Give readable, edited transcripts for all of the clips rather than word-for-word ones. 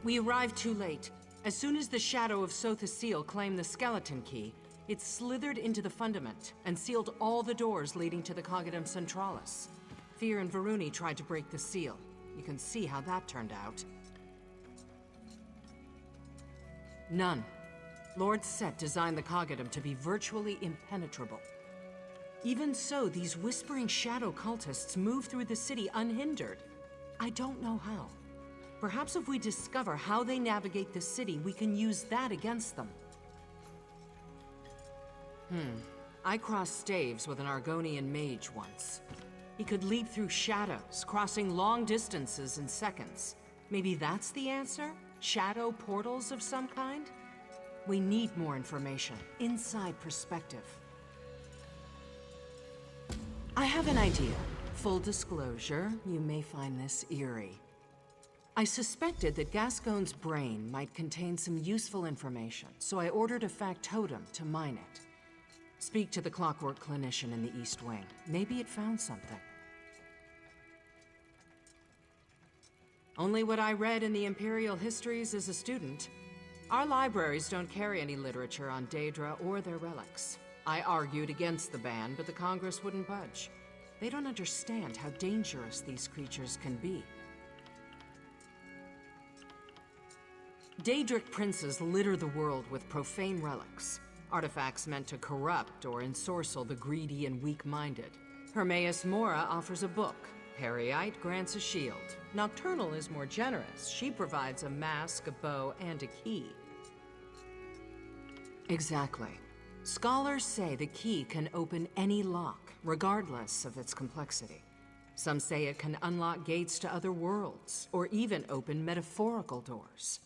We arrived too late. As soon as the shadow of Sotha Seal claimed the skeleton key, it slithered into the fundament and sealed all the doors leading to the Cognitum Centralis. Fear and Varuni tried to break the seal. You can see how that turned out. None. Lord Set designed the Cognitum to be virtually impenetrable. Even so, these whispering shadow cultists move through the city unhindered. I don't know how. Perhaps if we discover how they navigate the city, we can use that against them. I crossed staves with an Argonian mage once. He could leap through shadows, crossing long distances in seconds. Maybe that's the answer? Shadow portals of some kind? We need more information, inside perspective. I have an idea. Full disclosure, you may find this eerie. I suspected that Gascoigne's brain might contain some useful information, so I ordered a factotum to mine it. Speak to the clockwork clinician in the East Wing. Maybe it found something. Only what I read in the Imperial histories as a student. Our libraries don't carry any literature on Daedra or their relics. I argued against the ban, but the Congress wouldn't budge. They don't understand how dangerous these creatures can be. Daedric princes litter the world with profane relics, artifacts meant to corrupt or ensorcel the greedy and weak-minded. Hermaeus Mora offers a book. Periite grants a shield. Nocturnal is more generous. She provides a mask, a bow, and a key. Exactly. Scholars say the key can open any lock, regardless of its complexity. Some say it can unlock gates to other worlds, or even open metaphorical doors.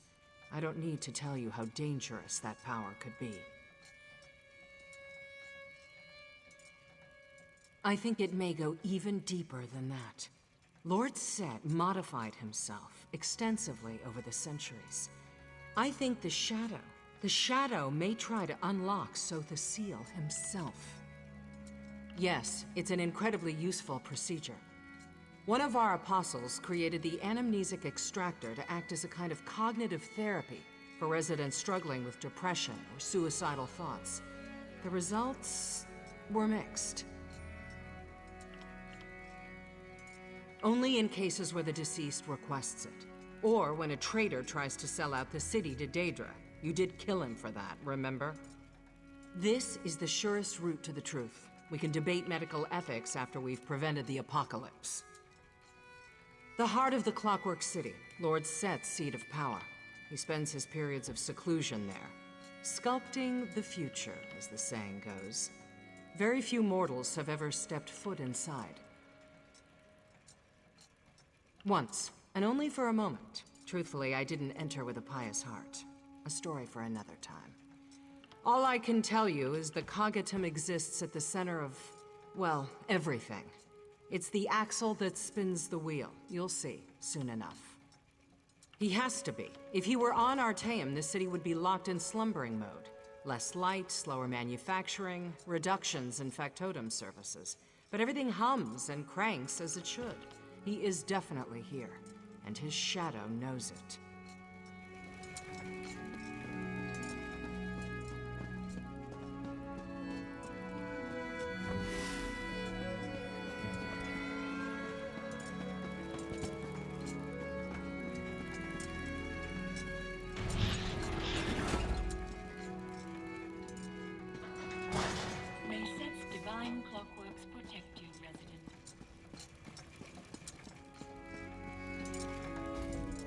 I don't need to tell you how dangerous that power could be. I think it may go even deeper than that. Lord Set modified himself extensively over the centuries. I think the Shadow may try to unlock Sotha Seal himself. Yes, it's an incredibly useful procedure. One of our apostles created the anamnesic extractor to act as a kind of cognitive therapy for residents struggling with depression or suicidal thoughts. The results were mixed. Only in cases where the deceased requests it, or when a traitor tries to sell out the city to Daedra. You did kill him for that, remember? This is the surest route to the truth. We can debate medical ethics after we've prevented the apocalypse. The heart of the Clockwork City, Lord Set's seat of power. He spends his periods of seclusion there. Sculpting the future, as the saying goes. Very few mortals have ever stepped foot inside. Once, and only for a moment. Truthfully, I didn't enter with a pious heart. A story for another time. All I can tell you is the Cognitum exists at the center of, well, everything. It's the axle that spins the wheel. You'll see, soon enough. He has to be. If he were on Artaeum, the city would be locked in slumbering mode. Less light, slower manufacturing, reductions in factotum services. But everything hums and cranks as it should. He is definitely here, and his shadow knows it. May Set's divine clockworks protect you, resident.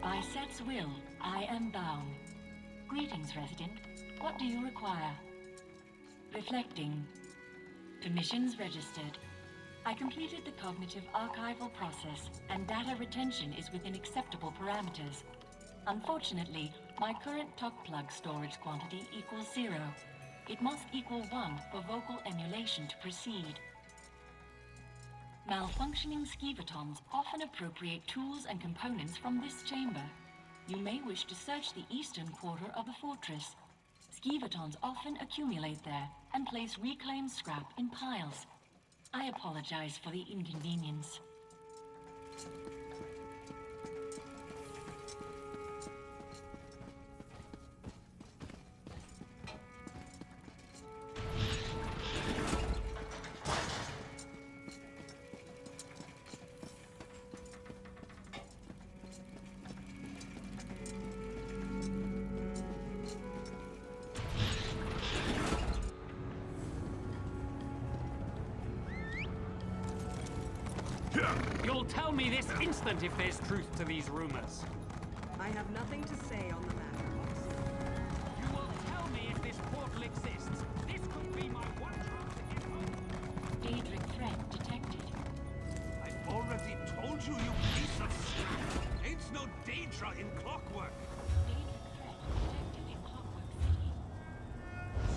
By Set's will, I am bound. Greetings, resident. What do you require? Reflecting. Permissions registered. I completed the cognitive archival process, and data retention is within acceptable parameters. Unfortunately, my current talk plug storage quantity equals 0. It must equal 1 for vocal emulation to proceed. Malfunctioning skevetons often appropriate tools and components from this chamber. You may wish to search the eastern quarter of the fortress. Skevetons often accumulate there and place reclaimed scrap in piles. I apologize for the inconvenience. You'll tell me this instant if there's truth to these rumors. I have nothing to say on the matter. You will tell me if this portal exists. This could be my one chance to get home. Daedric threat detected. I've already told you, you piece of scrap! Ain't no Daedra in clockwork! Daedric threat detected in Clockwork City.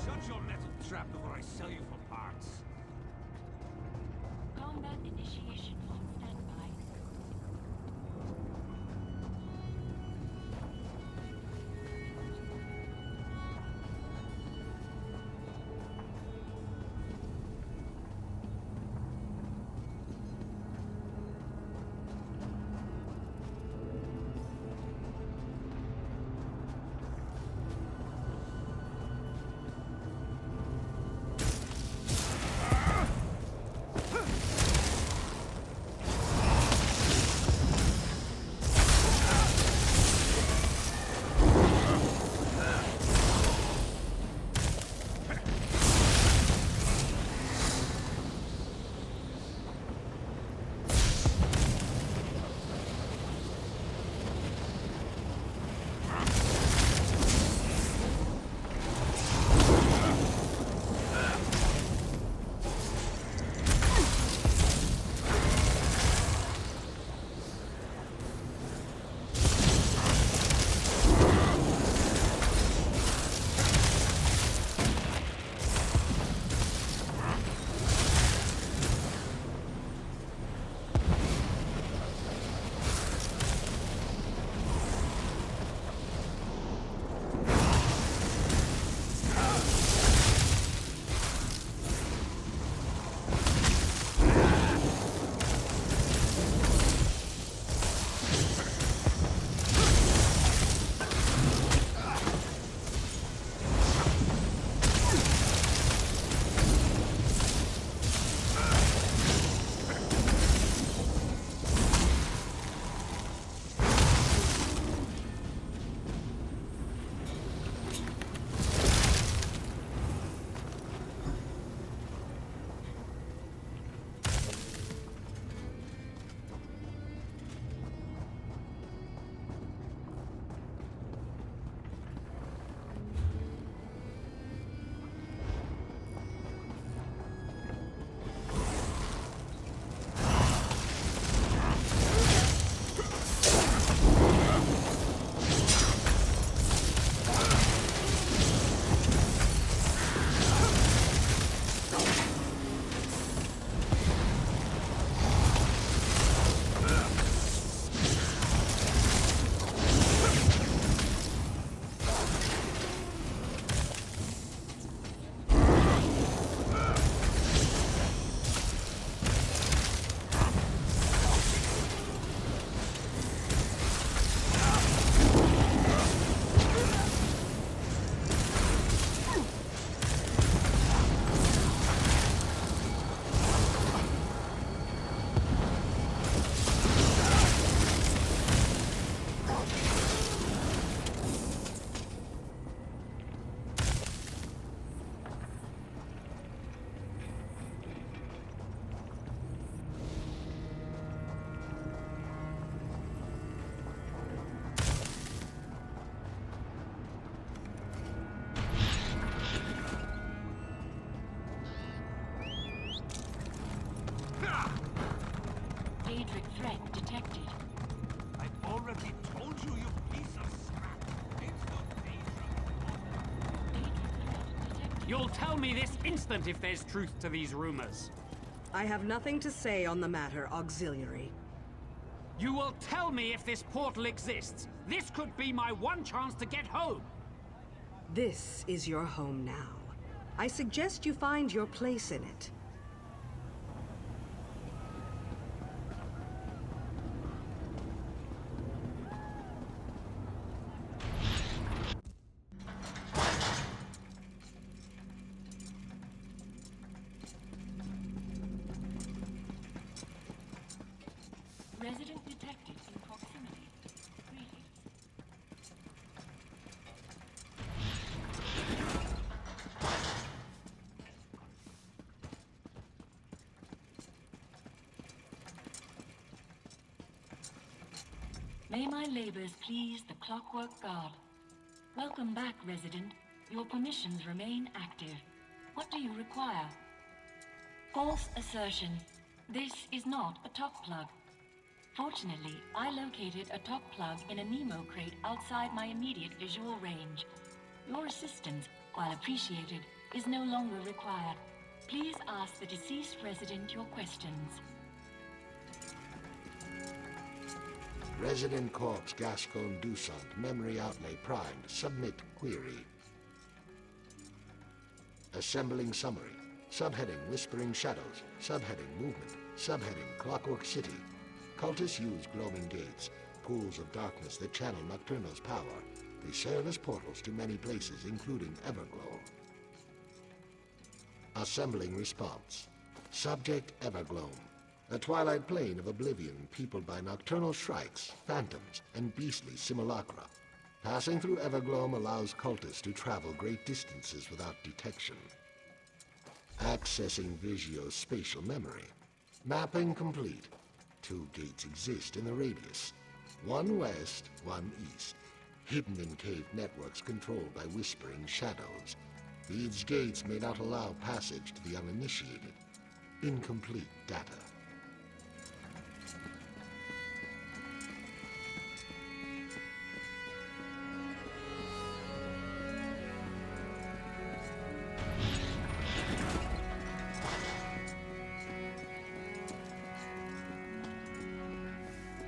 Shut your metal trap before I sell you for parts. Combat initiation on standby. Daedric threat detected. I've already told you, you piece of scrap! Ain't no Daedra! Daedric threat detected. You'll tell me this instant if there's truth to these rumors. I have nothing to say on the matter, Auxiliary. You will tell me if this portal exists. This could be my one chance to get home. This is your home now. I suggest you find your place in it. Resident detected in proximity. Greetings. May my labors please the Clockwork God. Welcome back, resident. Your permissions remain active. What do you require? False assertion. This is not a top plug. Fortunately, I located a top plug in a Nemo crate outside my immediate visual range. Your assistance, while appreciated, is no longer required. Please ask the deceased resident your questions. Resident Corpse Gascon Dusant, memory outlay primed. Submit query. Assembling summary. Subheading Whispering Shadows. Subheading Movement. Subheading Clockwork City. Cultists use glowing gates, pools of darkness that channel Nocturnal's power. They serve as portals to many places, including Everglow. Assembling response. Subject Everglow. A twilight plane of oblivion peopled by nocturnal shrikes, phantoms, and beastly simulacra. Passing through Evergloam allows cultists to travel great distances without detection. Accessing Vigio's spatial memory. Mapping complete. 2 gates exist in the radius. 1 west, 1 east. Hidden in cave networks controlled by whispering shadows. These gates may not allow passage to the uninitiated. Incomplete data.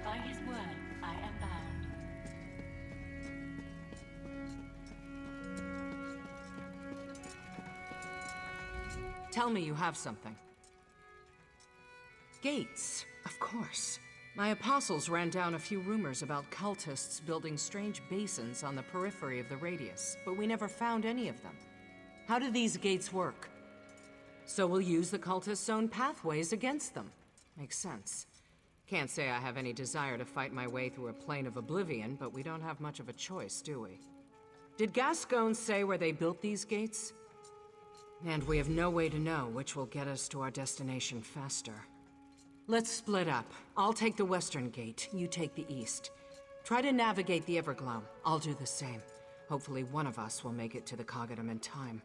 By his word, I am bound. Tell me you have something. Gates, of course. My apostles ran down a few rumors about cultists building strange basins on the periphery of the radius, but we never found any of them. How do these gates work? So we'll use the cultists' own pathways against them. Makes sense. Can't say I have any desire to fight my way through a plane of oblivion, but we don't have much of a choice, do we? Did Gascon say where they built these gates? And we have no way to know which will get us to our destination faster. Let's split up. I'll take the western gate, you take the east. Try to navigate the Everglow. I'll do the same. Hopefully one of us will make it to the Cognitum in time.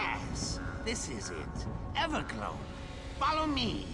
Yes, this is it. Everglow. Follow me.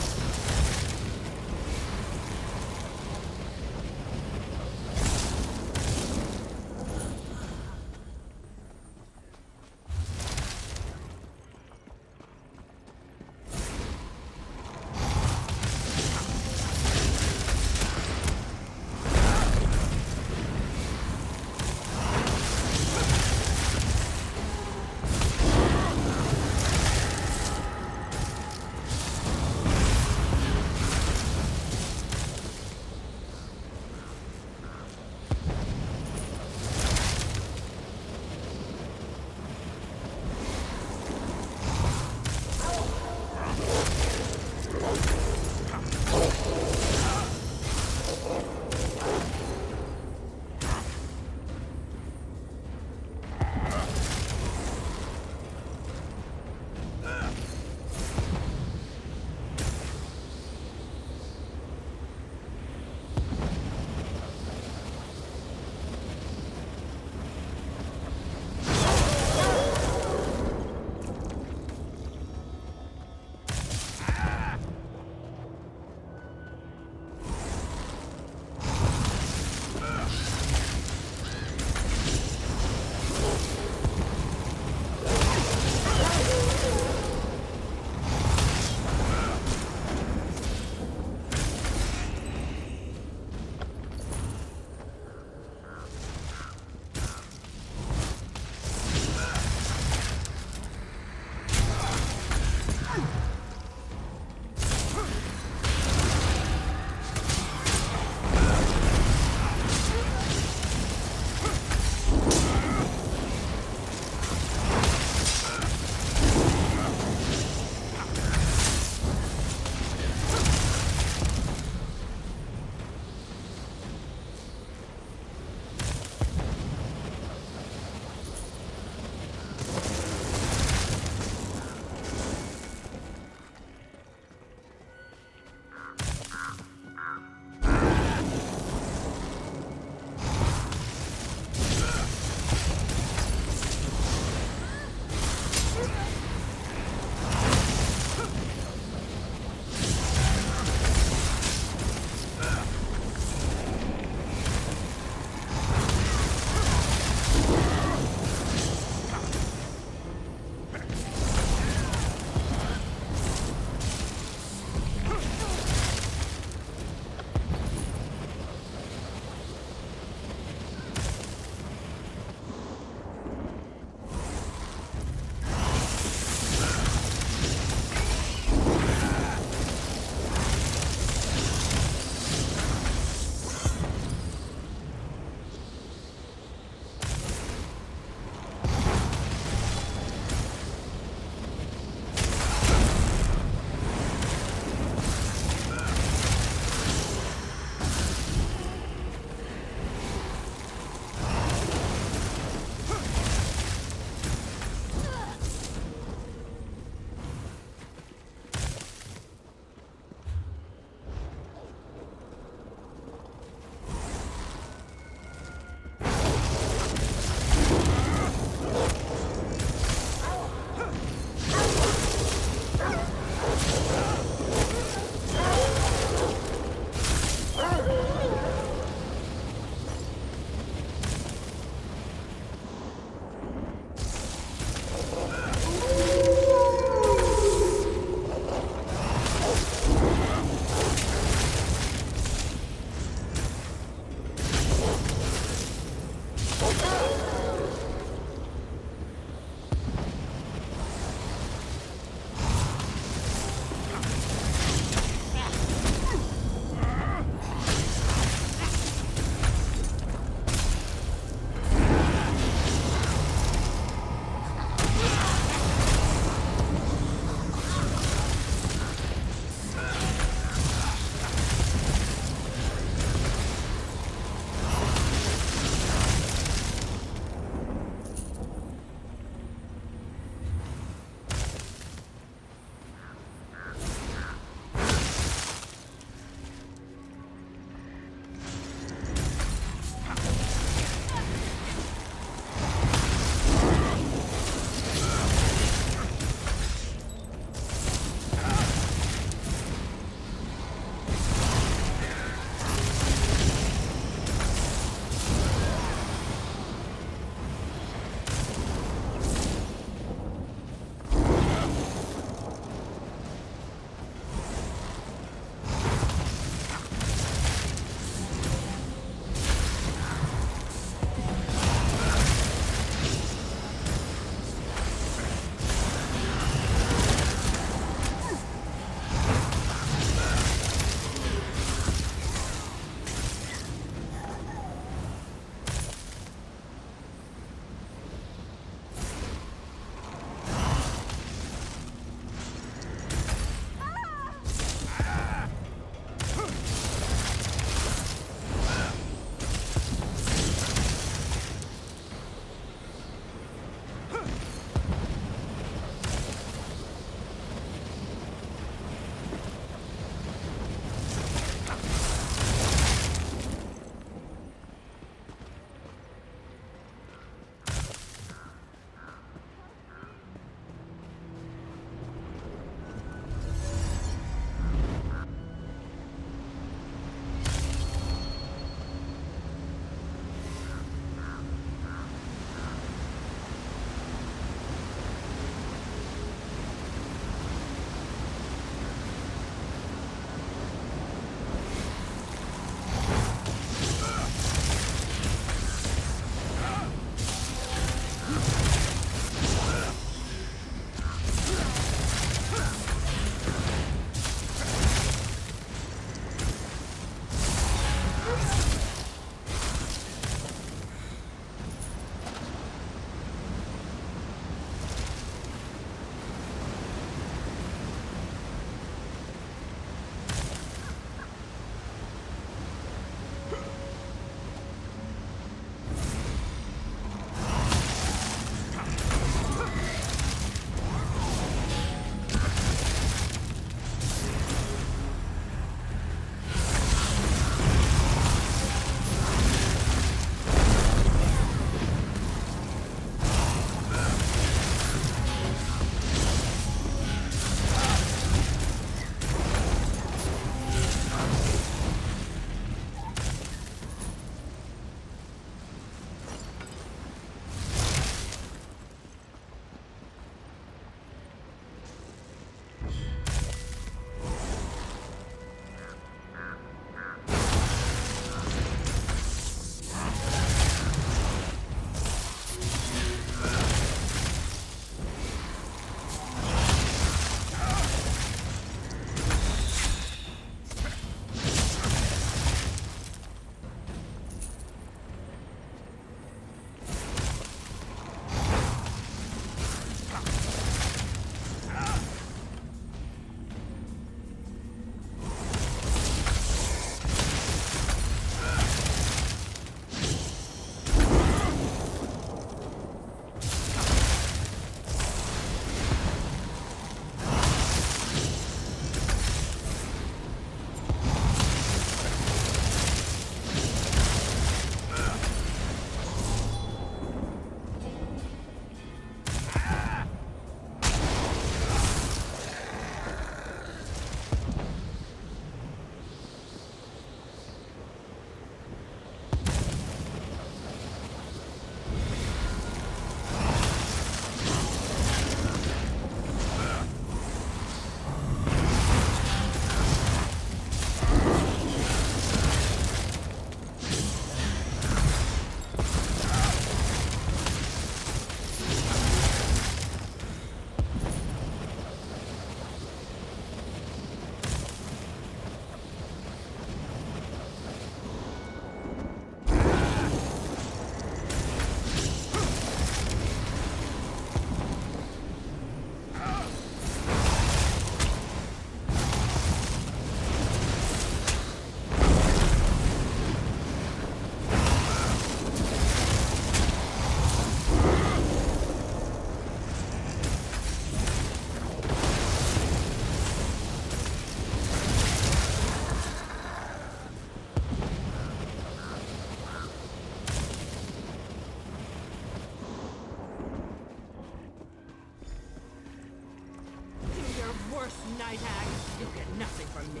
night hag. You'll get nothing from me.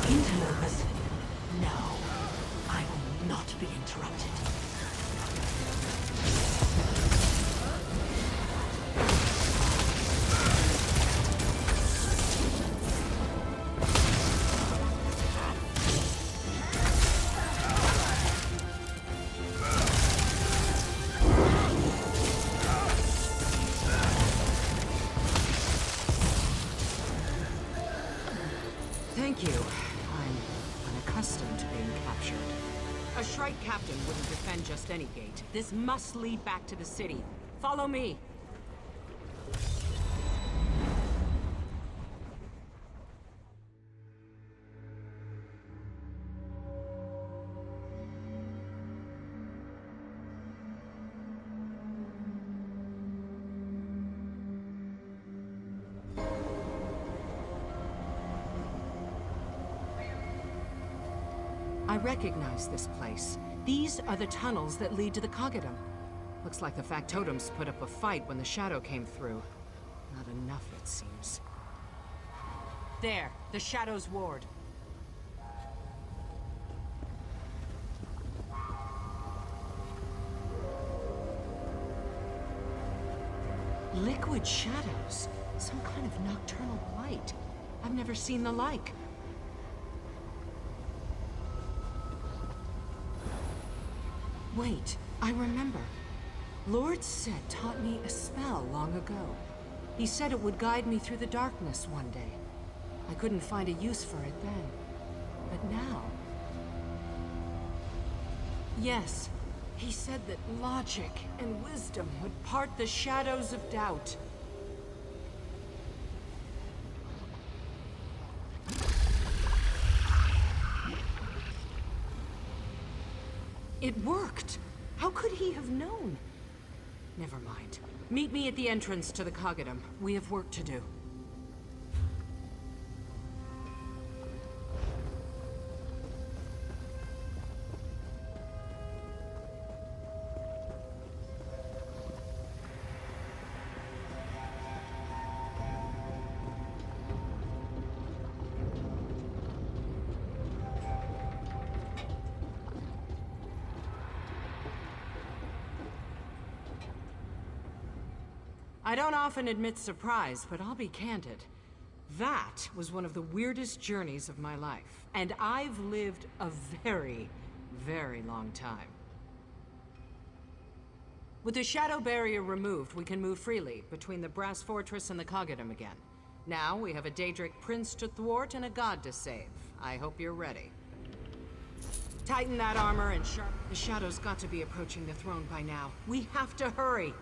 Interlopers. No, I will not be interrupted. Thank you. I'm unaccustomed to being captured. A Shrike captain wouldn't defend just any gate. This must lead back to the city. Follow me. I recognize this place. These are the tunnels that lead to the Coggadum. Looks like the factotums put up a fight when the shadow came through. Not enough, it seems. There, the Shadow's ward. Liquid shadows. Some kind of nocturnal light. I've never seen the like. Wait, I remember. Lord Set taught me a spell long ago. He said it would guide me through the darkness one day. I couldn't find a use for it then. But now... Yes, he said that logic and wisdom would part the shadows of doubt. It worked! How could he have known? Never mind. Meet me at the entrance to the Coggadum. We have work to do. I don't often admit surprise, but I'll be candid. That was one of the weirdest journeys of my life, and I've lived a very, very long time. With the shadow barrier removed, we can move freely between the Brass Fortress and the Coggadum again. Now we have a Daedric prince to thwart and a god to save. I hope you're ready. Tighten that armor and sharp... The Shadow's got to be approaching the throne by now. We have to hurry!